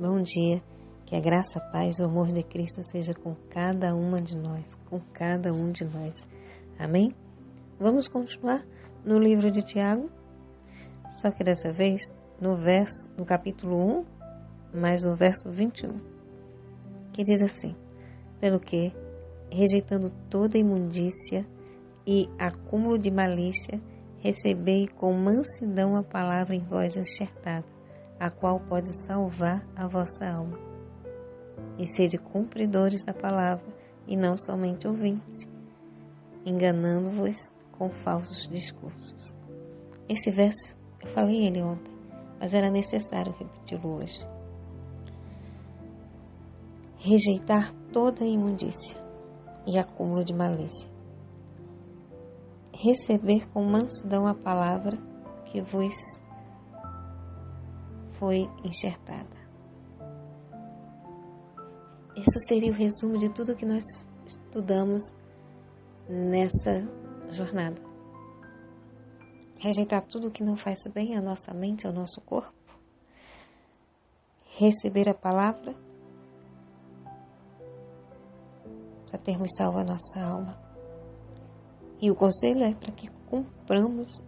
Bom dia, que a graça, a paz e o amor de Cristo seja com cada uma de nós, com cada um de nós. Amém? Vamos continuar no livro de Tiago, só que dessa vez no capítulo 1, mas no verso 21, que diz assim: pelo que, rejeitando toda imundícia e acúmulo de malícia, recebei com mansidão a palavra em vós enxertada, a qual pode salvar a vossa alma. E sede cumpridores da palavra, e não somente ouvintes, enganando-vos com falsos discursos. Esse verso, eu falei ele ontem, mas era necessário repeti-lo hoje. Rejeitar toda imundícia e acúmulo de malícia. Receber com mansidão a palavra que vos foi enxertada. Esse seria o resumo de tudo que nós estudamos nessa jornada. Rejeitar tudo que não faz bem à nossa mente, ao nosso corpo. Receber a palavra para termos salvo a nossa alma. E o conselho é para que cumpramos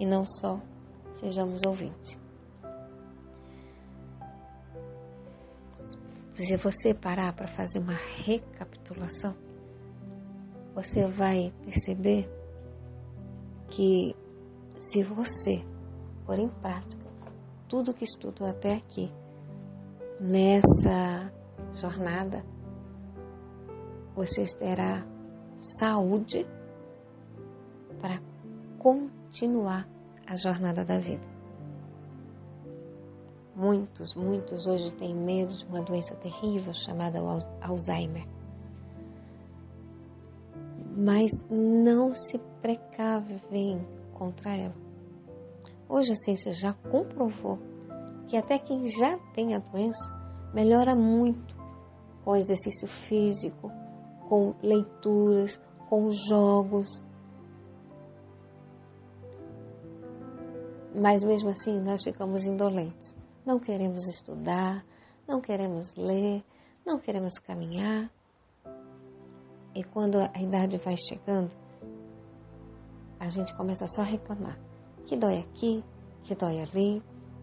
e não só sejamos ouvintes. Se você parar para fazer uma recapitulação, você vai perceber que se você pôr em prática tudo que estudou até aqui, nessa jornada, você terá saúde para continuar a jornada da vida. Muitos hoje têm medo de uma doença terrível chamada Alzheimer. Mas não se precavem contra ela. Hoje a ciência já comprovou que até quem já tem a doença melhora muito com exercício físico, com leituras, com jogos. Mas mesmo assim nós ficamos indolentes. Não queremos estudar, não queremos ler, não queremos caminhar. E quando a idade vai chegando, a gente começa só a reclamar. Que dói aqui, que dói ali,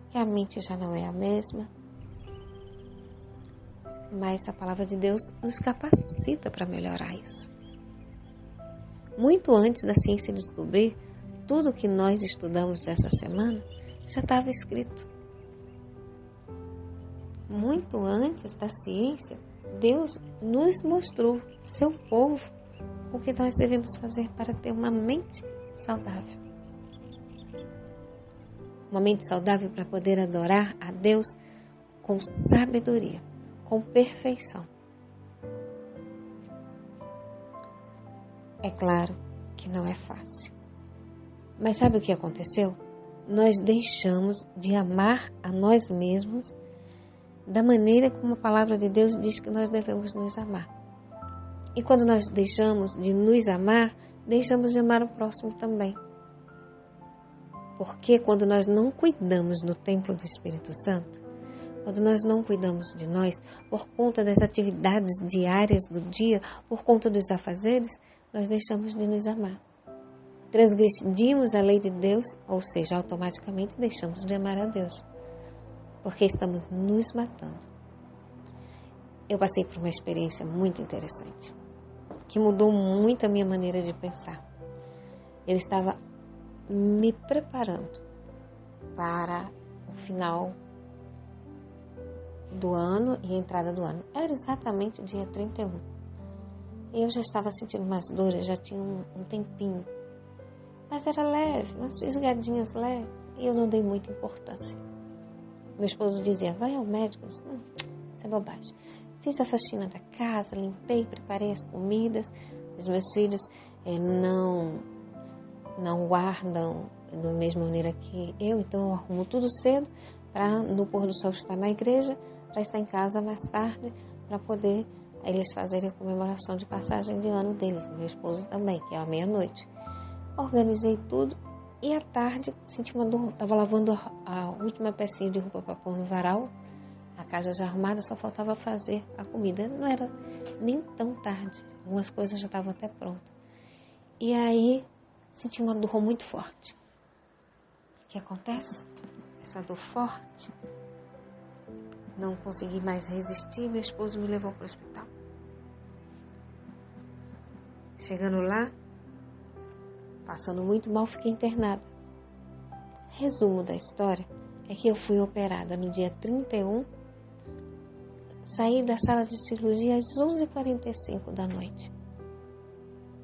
que a mente já não é a mesma. Mas a palavra de Deus nos capacita para melhorar isso. Muito antes da ciência descobrir, tudo que nós estudamos essa semana já estava escrito. Muito antes da ciência, Deus nos mostrou, seu povo, o que nós devemos fazer para ter uma mente saudável. Uma mente saudável para poder adorar a Deus com sabedoria, com perfeição. É claro que não é fácil. Mas sabe o que aconteceu? Nós deixamos de amar a nós mesmos da maneira como a palavra de Deus diz que nós devemos nos amar. E quando nós deixamos de nos amar, deixamos de amar o próximo também. Porque quando nós não cuidamos do templo do Espírito Santo, quando nós não cuidamos de nós, por conta das atividades diárias do dia, por conta dos afazeres, nós deixamos de nos amar. Transgredimos a lei de Deus, ou seja, automaticamente deixamos de amar a Deus. Porque estamos nos matando. Eu passei por uma experiência muito interessante, que mudou muito a minha maneira de pensar. Eu estava me preparando para o final do ano e a entrada do ano. Era exatamente o dia 31. E eu já estava sentindo umas dores, já tinha um tempinho. Mas era leve, umas fisgadinhas leves, e eu não dei muita importância. Meu esposo dizia, vai ao médico. Eu disse, não, isso é bobagem. Fiz a faxina da casa, limpei, preparei as comidas. Os meus filhos não guardam da mesma maneira que eu, então eu arrumo tudo cedo para no pôr do sol estar na igreja, para estar em casa mais tarde, para poder eles fazerem a comemoração de passagem de ano deles. Meu esposo também, que é à meia-noite. Organizei tudo. E à tarde, senti uma dor, estava lavando a última pecinha de roupa para pôr no varal, casa já arrumada, só faltava fazer a comida. Não era nem tão tarde, algumas coisas já estavam até prontas. E aí, senti uma dor muito forte. O que acontece? Essa dor forte, não consegui mais resistir, meu esposo me levou para o hospital. Chegando lá, passando muito mal, fiquei internada. Resumo da história é que eu fui operada no dia 31, saí da sala de cirurgia às 11h45 da noite.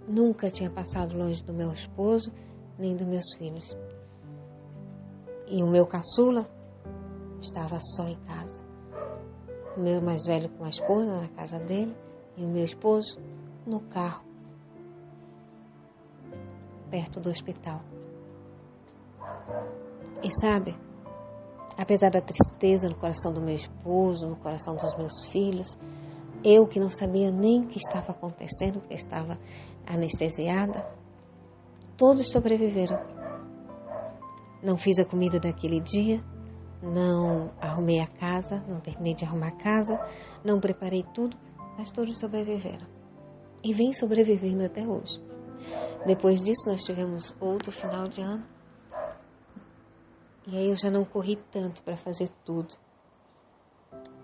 Nunca tinha passado longe do meu esposo, nem dos meus filhos. E o meu caçula estava só em casa. O meu mais velho com a esposa na casa dele e o meu esposo no carro, perto do hospital. E sabe, apesar da tristeza no coração do meu esposo, no coração dos meus filhos, eu que não sabia nem o que estava acontecendo, porque estava anestesiada, todos sobreviveram. Não fiz a comida daquele dia, não arrumei a casa, não terminei de arrumar a casa, não preparei tudo, mas todos sobreviveram. E vem sobrevivendo até hoje. Depois disso, nós tivemos outro final de ano. E aí eu já não corri tanto para fazer tudo.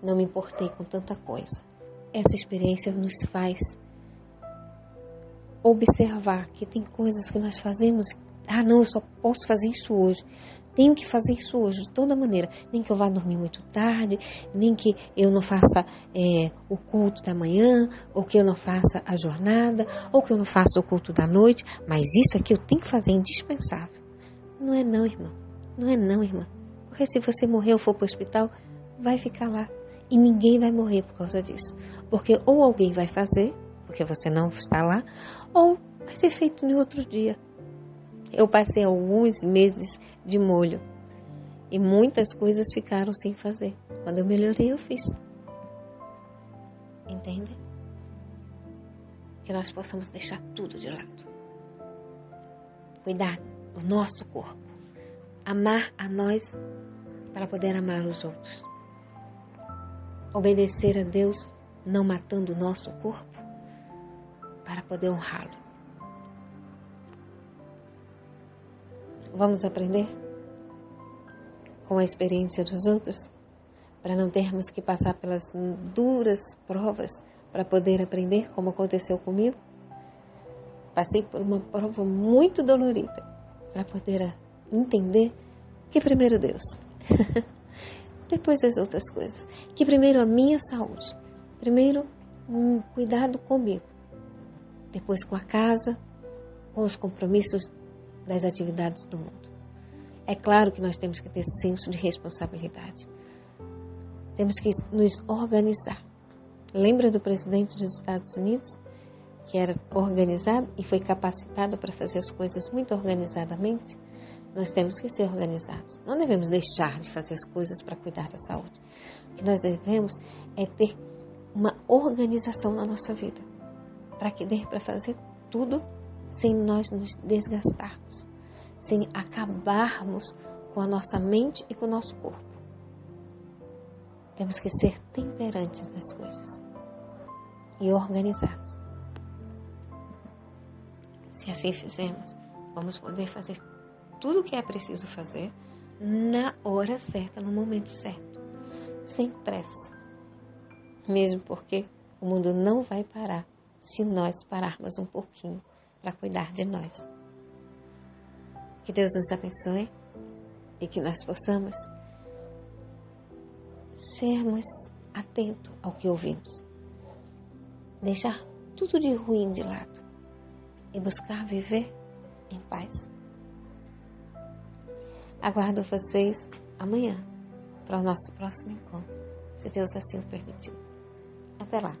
Não me importei com tanta coisa. Essa experiência nos faz observar que tem coisas que nós fazemos. Ah, não, eu só posso fazer isso hoje. Tenho que fazer isso hoje, de toda maneira. Nem que eu vá dormir muito tarde, nem que eu não faça o culto da manhã, ou que eu não faça a jornada, ou que eu não faça o culto da noite. Mas isso aqui eu tenho que fazer, é indispensável. Não é não, irmã. Não é não, irmã. Porque se você morrer ou for para o hospital, vai ficar lá. E ninguém vai morrer por causa disso. Porque ou alguém vai fazer, porque você não está lá, ou vai ser feito no outro dia. Eu passei alguns meses de molho e muitas coisas ficaram sem fazer. Quando eu melhorei, eu fiz. Entende? Que nós possamos deixar tudo de lado. Cuidar do nosso corpo. Amar a nós para poder amar os outros. Obedecer a Deus, não matando o nosso corpo, para poder honrá-lo. Vamos aprender com a experiência dos outros, para não termos que passar pelas duras provas para poder aprender, como aconteceu comigo. Passei por uma prova muito dolorida para poder entender que primeiro Deus, depois as outras coisas, que primeiro a minha saúde, primeiro cuidado comigo, depois com a casa, com os compromissos das atividades do mundo. É claro que nós temos que ter senso de responsabilidade. Temos que nos organizar. Lembra do presidente dos Estados Unidos, que era organizado e foi capacitado para fazer as coisas muito organizadamente? Nós temos que ser organizados. Não devemos deixar de fazer as coisas para cuidar da saúde. O que nós devemos é ter uma organização na nossa vida, para que dê para fazer tudo sem nós nos desgastarmos, sem acabarmos com a nossa mente e com o nosso corpo. Temos que ser temperantes nas coisas e organizados. Se assim fizermos, vamos poder fazer tudo o que é preciso fazer na hora certa, no momento certo, sem pressa. Mesmo porque o mundo não vai parar se nós pararmos um pouquinho para cuidar de nós. Que Deus nos abençoe e que nós possamos sermos atentos ao que ouvimos. Deixar tudo de ruim de lado e buscar viver em paz. Aguardo vocês amanhã para o nosso próximo encontro, se Deus assim o permitir. Até lá!